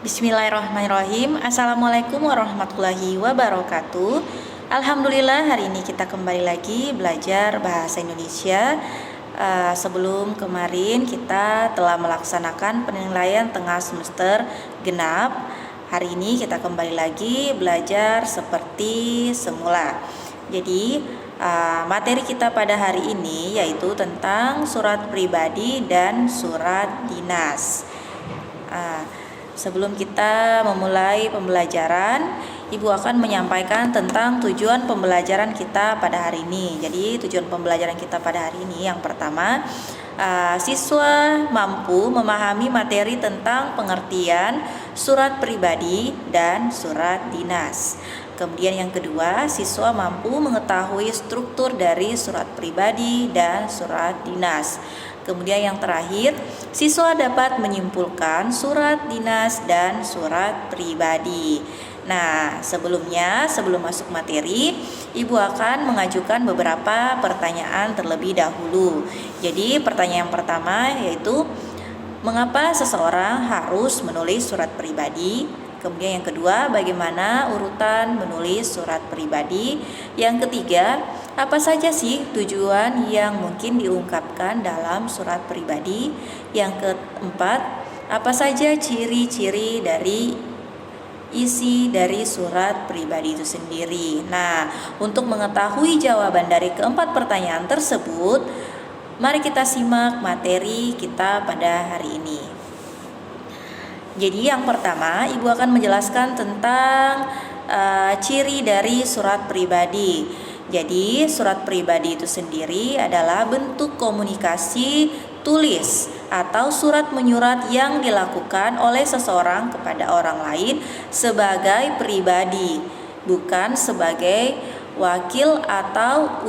Bismillahirrahmanirrahim. Assalamualaikum warahmatullahi wabarakatuh. Alhamdulillah, hari ini kita kembali lagi belajar bahasa Indonesia. Sebelum kemarin kita telah melaksanakan penilaian tengah semester genap. Hari ini kita kembali lagi belajar seperti semula. Jadi materi kita pada hari ini yaitu tentang surat pribadi dan surat dinas. Sebelum kita memulai pembelajaran, Ibu akan menyampaikan tentang tujuan pembelajaran kita pada hari ini. Jadi tujuan pembelajaran kita pada hari ini yang pertama, siswa mampu memahami materi tentang pengertian surat pribadi dan surat dinas. Kemudian yang kedua, siswa mampu mengetahui struktur dari surat pribadi dan surat dinas. Kemudian yang terakhir, siswa dapat menyimpulkan surat dinas dan surat pribadi. Nah, sebelum masuk materi, Ibu akan mengajukan beberapa pertanyaan terlebih dahulu. Jadi, pertanyaan yang pertama yaitu, mengapa seseorang harus menulis surat pribadi? Kemudian yang kedua, bagaimana urutan menulis surat pribadi? Yang ketiga, apa saja sih tujuan yang mungkin diungkapkan dalam surat pribadi? Yang keempat, apa saja ciri-ciri dari isi dari surat pribadi itu sendiri? Nah, untuk mengetahui jawaban dari keempat pertanyaan tersebut, mari kita simak materi kita pada hari ini. Jadi yang pertama, Ibu akan menjelaskan tentang ciri dari surat pribadi. Jadi surat pribadi itu sendiri adalah bentuk komunikasi tulis atau surat menyurat yang dilakukan oleh seseorang kepada orang lain sebagai pribadi, bukan sebagai wakil atau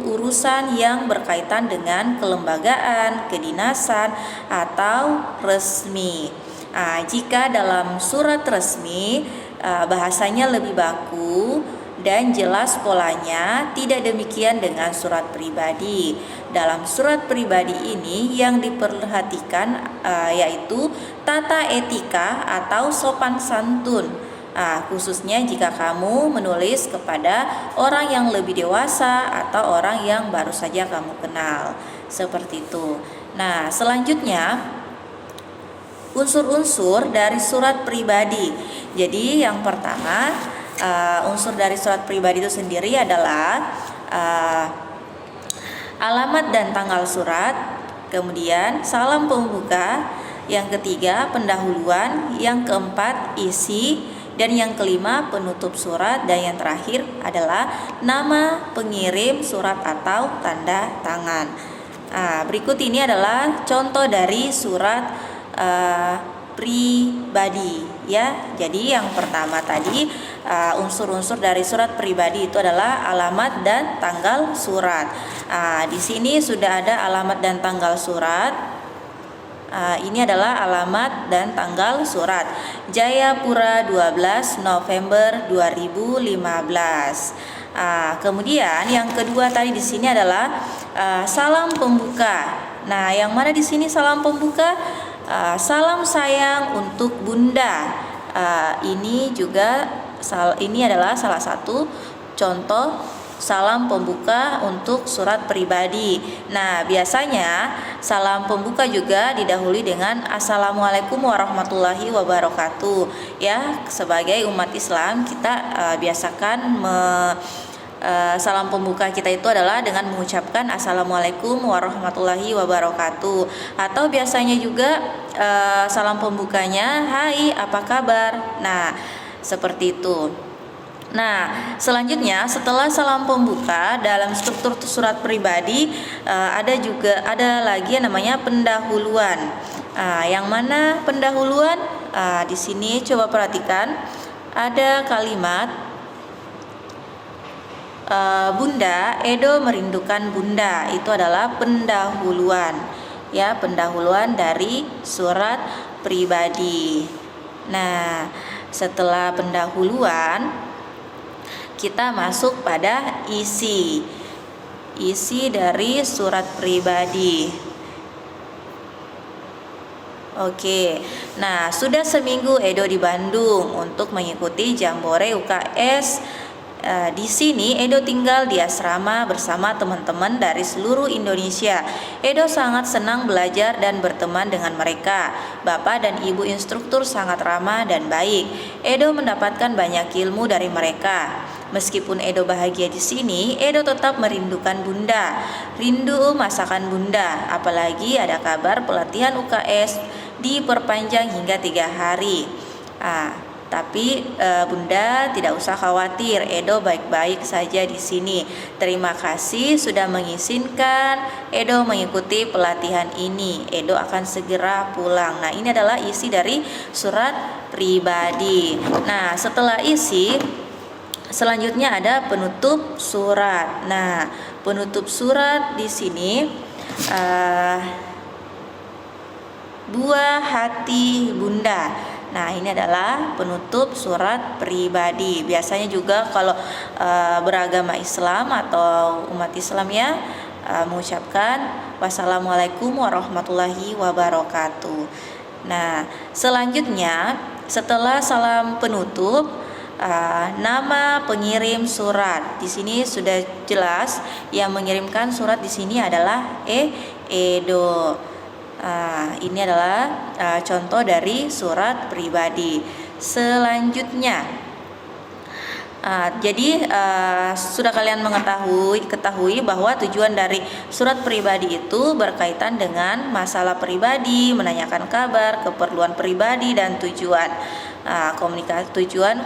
urusan yang berkaitan dengan kelembagaan, kedinasan, atau resmi. Jika dalam surat resmi bahasanya lebih baku dan jelas polanya, tidak demikian dengan surat pribadi. Dalam surat pribadi ini yang diperhatikan yaitu tata etika atau sopan santun. Khususnya jika kamu menulis kepada orang yang lebih dewasa atau orang yang baru saja kamu kenal. Seperti itu. Nah, selanjutnya unsur-unsur dari surat pribadi. Jadi yang pertama, unsur dari surat pribadi itu sendiri adalah alamat dan tanggal surat, kemudian salam pembuka, yang ketiga pendahuluan, yang keempat isi, dan yang kelima penutup surat, dan yang terakhir adalah nama pengirim surat atau tanda tangan. Berikut ini adalah contoh dari surat pribadi ya. Jadi yang pertama tadi unsur-unsur dari surat pribadi itu adalah alamat dan tanggal surat. Di sini sudah ada alamat dan tanggal surat. Ini adalah alamat dan tanggal surat. Jayapura 12 November 2015. Kemudian yang kedua tadi di sini adalah salam pembuka. Nah, yang mana di sini salam pembuka? Salam sayang untuk Bunda. Ini adalah salah satu contoh salam pembuka untuk surat pribadi. Nah, biasanya salam pembuka juga didahului dengan Assalamualaikum warahmatullahi wabarakatuh. Ya, sebagai umat Islam kita biasakan salam pembuka kita itu adalah dengan mengucapkan Assalamualaikum warahmatullahi wabarakatuh. Atau biasanya juga salam pembukanya, hai apa kabar. Nah, seperti itu. Nah, selanjutnya setelah salam pembuka dalam struktur surat pribadi ada lagi yang namanya pendahuluan. Yang mana pendahuluan? Di sini coba perhatikan ada kalimat Bunda, Edo merindukan Bunda. Itu adalah pendahuluan. Ya, pendahuluan dari surat pribadi. Nah, setelah pendahuluan kita masuk pada isi dari surat pribadi. Oke, nah sudah seminggu Edo di Bandung untuk mengikuti Jambore UKS. Di sini Edo tinggal di asrama bersama teman-teman dari seluruh Indonesia. Edo sangat senang belajar dan berteman dengan mereka. Bapak dan ibu instruktur sangat ramah dan baik. Edo mendapatkan banyak ilmu dari mereka. Meskipun Edo bahagia di sini, Edo tetap merindukan Bunda. Rindu masakan Bunda, apalagi ada kabar pelatihan UKS diperpanjang hingga 3 hari. Tapi Bunda tidak usah khawatir, Edo baik-baik saja di sini. Terima kasih sudah mengizinkan Edo mengikuti pelatihan ini. Edo akan segera pulang. Nah, ini adalah isi dari surat pribadi. Nah, setelah isi, selanjutnya ada penutup surat. Nah, penutup surat di sini buah hati Bunda. Nah, ini adalah penutup surat pribadi. Biasanya juga kalau beragama Islam atau umat Islam ya mengucapkan wassalamualaikum warahmatullahi wabarakatuh. Nah, selanjutnya setelah salam penutup, nama pengirim surat. Di sini sudah jelas yang mengirimkan surat di sini adalah Edo. Ini adalah contoh dari surat pribadi. Selanjutnya, jadi sudah kalian ketahui bahwa tujuan dari surat pribadi itu berkaitan dengan masalah pribadi, menanyakan kabar, keperluan pribadi, dan tujuan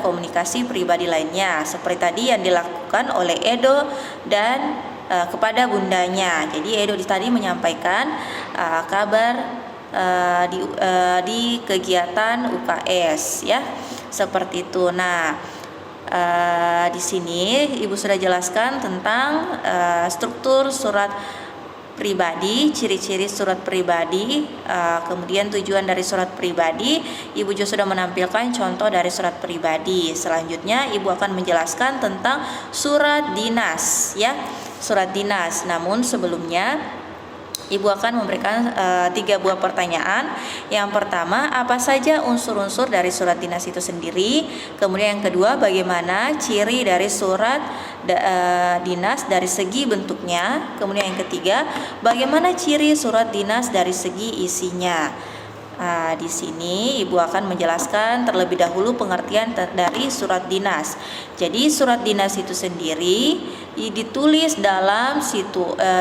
komunikasi pribadi lainnya. Seperti tadi yang dilakukan oleh Edo dan kepada bundanya. Jadi Edo tadi menyampaikan kabar di kegiatan UKS ya, seperti itu. Nah, di sini Ibu sudah jelaskan tentang struktur surat pribadi, ciri-ciri surat pribadi, kemudian tujuan dari surat pribadi. Ibu juga sudah menampilkan contoh dari surat pribadi. Selanjutnya Ibu akan menjelaskan tentang surat dinas ya, surat dinas. Namun sebelumnya Ibu akan memberikan 3 buah pertanyaan. Yang pertama, apa saja unsur-unsur dari surat dinas itu sendiri? Kemudian yang kedua, bagaimana ciri dari surat dinas dari segi bentuknya? Kemudian yang ketiga, bagaimana ciri surat dinas dari segi isinya? Di sini Ibu akan menjelaskan terlebih dahulu pengertian dari surat dinas. Jadi surat dinas itu sendiri ditulis dalam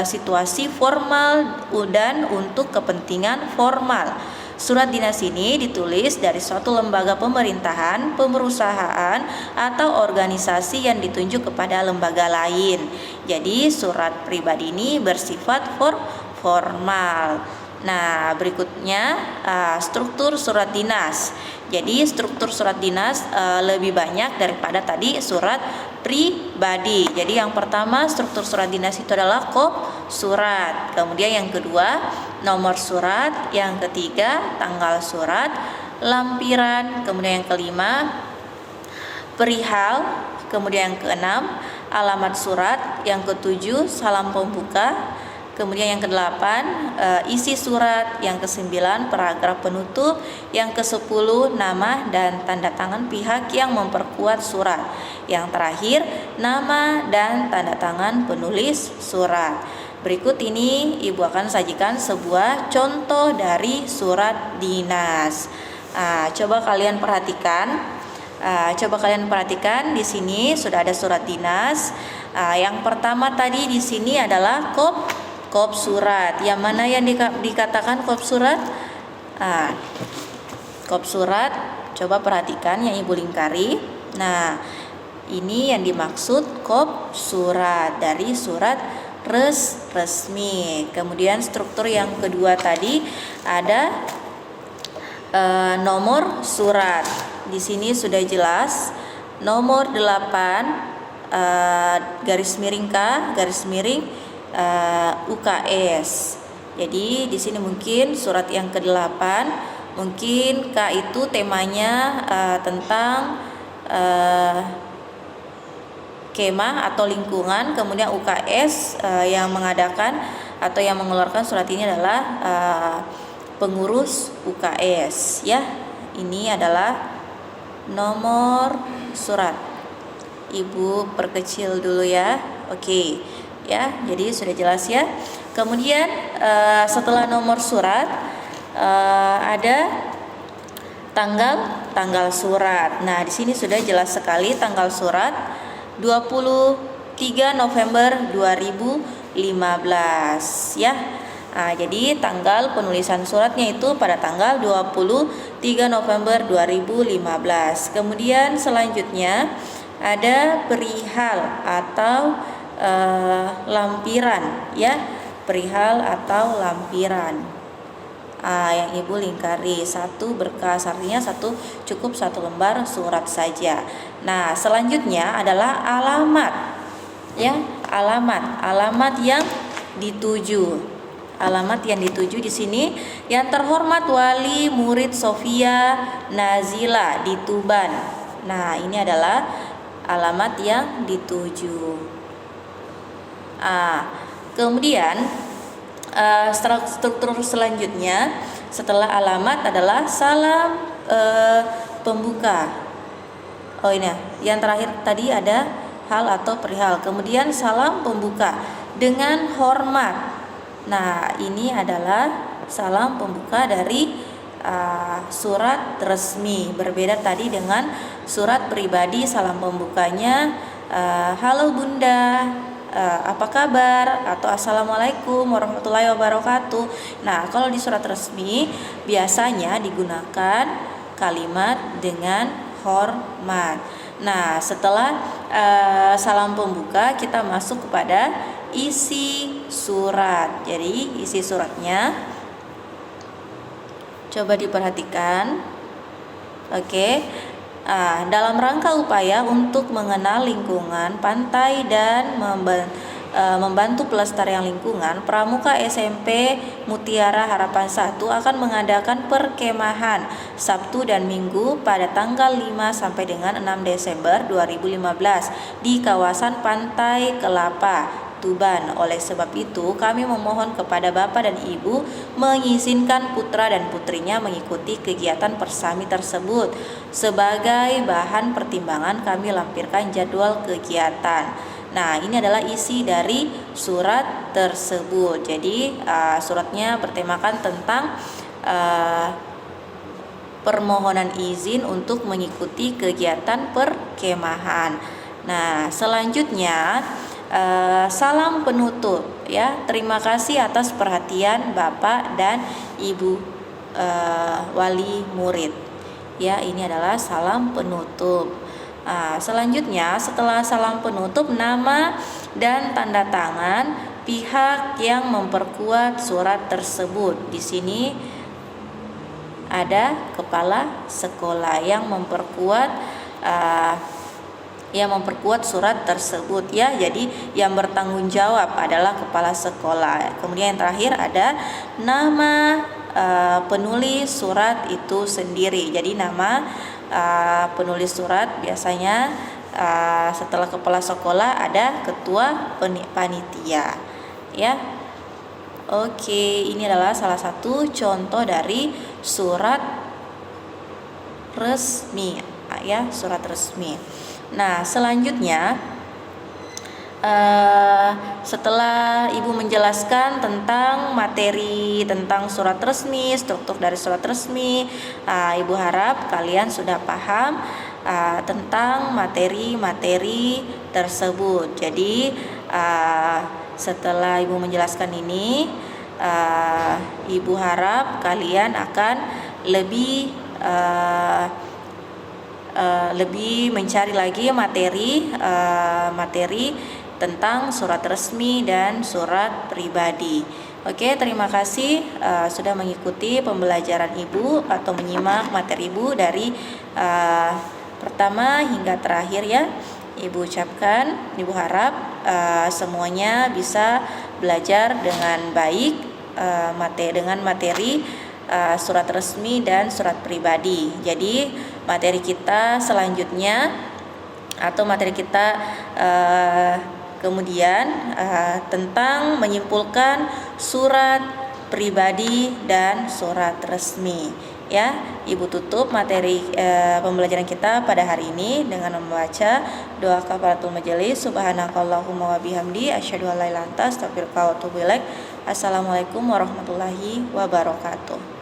situasi formal dan untuk kepentingan formal. Surat dinas ini ditulis dari suatu lembaga pemerintahan, perusahaan, atau organisasi yang ditunjuk kepada lembaga lain. Jadi surat pribadi ini bersifat formal. Nah, berikutnya struktur surat dinas. Jadi struktur surat dinas lebih banyak daripada tadi surat pribadi. Jadi yang pertama struktur surat dinas itu adalah kop surat. Kemudian yang kedua nomor surat. Yang ketiga tanggal surat, lampiran. Kemudian yang kelima perihal. Kemudian yang keenam alamat surat. Yang ketujuh salam pembuka. Kemudian yang ke-8 isi surat. Yang ke-9 paragraf penutup. Yang ke-10 nama dan tanda tangan pihak yang memperkuat surat. Yang terakhir nama dan tanda tangan penulis surat. Berikut ini Ibu akan sajikan sebuah contoh dari surat dinas. Coba kalian perhatikan. Di sini sudah ada surat dinas. Yang pertama tadi di sini adalah kop surat. Yang mana yang dikatakan kop surat? Kop surat, coba perhatikan yang Ibu lingkari. Nah, ini yang dimaksud kop surat dari surat resmi. Kemudian struktur yang kedua tadi ada nomor surat. Di sini sudah jelas nomor 8 garis miring K garis miring UKS. Jadi di sini mungkin surat yang ke-8 mungkin K itu temanya tentang kemah atau lingkungan. Kemudian UKS yang mengadakan atau yang mengeluarkan surat ini adalah pengurus UKS ya. Ini adalah nomor surat. Ibu perkecil dulu ya. Oke. Ya, jadi sudah jelas ya. Kemudian setelah nomor surat ada tanggal surat. Nah, di sini sudah jelas sekali tanggal surat 23 November 2015 ya. Nah, jadi tanggal penulisan suratnya itu pada tanggal 23 November 2015. Kemudian selanjutnya ada perihal atau lampiran ya, perihal atau lampiran. Yang ibu lingkari satu berkas, artinya cukup satu lembar surat saja. Nah, selanjutnya adalah alamat ya, alamat yang dituju. Alamat yang dituju di sini, yang terhormat wali murid Sofia Nazila di Tuban. Nah, ini adalah alamat yang dituju. Kemudian struktur selanjutnya setelah alamat adalah salam pembuka. Oh ini yang terakhir tadi ada hal atau perihal. Kemudian salam pembuka dengan hormat. Nah, ini adalah salam pembuka dari surat resmi. Berbeda tadi dengan surat pribadi, salam pembukanya halo bunda, apa kabar, atau assalamualaikum warahmatullahi wabarakatuh. Nah, kalau di surat resmi biasanya digunakan kalimat dengan hormat. Nah, setelah salam pembuka kita masuk kepada isi surat. Jadi isi suratnya coba diperhatikan. Oke. Dalam rangka upaya untuk mengenal lingkungan pantai dan membantu pelestarian lingkungan, Pramuka SMP Mutiara Harapan 1 akan mengadakan perkemahan Sabtu dan Minggu pada tanggal 5 sampai dengan 6 Desember 2015 di kawasan Pantai Kelapa, Tuban. Oleh sebab itu, kami memohon kepada Bapak dan Ibu mengizinkan putra dan putrinya mengikuti kegiatan persami tersebut. Sebagai bahan pertimbangan, kami lampirkan jadwal kegiatan. Nah, ini adalah isi dari surat tersebut. Jadi, suratnya bertemakan tentang permohonan izin untuk mengikuti kegiatan perkemahan. Nah, selanjutnya salam penutup ya. Terima kasih atas perhatian Bapak dan Ibu wali murid. Ya, ini adalah salam penutup. Selanjutnya setelah salam penutup, nama dan tanda tangan pihak yang memperkuat surat tersebut. Di sini ada kepala sekolah yang memperkuat surat tersebut ya. Jadi yang bertanggung jawab adalah kepala sekolah. Kemudian yang terakhir ada nama penulis surat itu sendiri. Jadi nama penulis surat biasanya setelah kepala sekolah ada ketua panitia ya. Oke, ini adalah salah satu contoh dari surat resmi ya, surat resmi. Nah, selanjutnya setelah Ibu menjelaskan tentang materi tentang surat resmi, struktur dari surat resmi, Ibu harap kalian sudah paham tentang materi-materi tersebut. Jadi setelah Ibu menjelaskan ini, Ibu harap kalian akan lebih mencari lagi materi tentang surat resmi dan surat pribadi. Oke, terima kasih sudah mengikuti pembelajaran Ibu atau menyimak materi Ibu dari pertama hingga terakhir ya. Ibu ucapkan, Ibu harap semuanya bisa belajar dengan baik dengan materi surat resmi dan surat pribadi. Jadi materi kita selanjutnya atau materi kita kemudian tentang menyimpulkan surat pribadi, dan surat resmi. Ya, Ibu tutup materi pembelajaran kita pada hari ini dengan membaca doa kafaratul majelis. Subhanakallahumma wa bihamdi asyhadu an la ilaha illa anta astaghfiruka wa atubu ilaik. Assalamualaikum warahmatullahi wabarakatuh.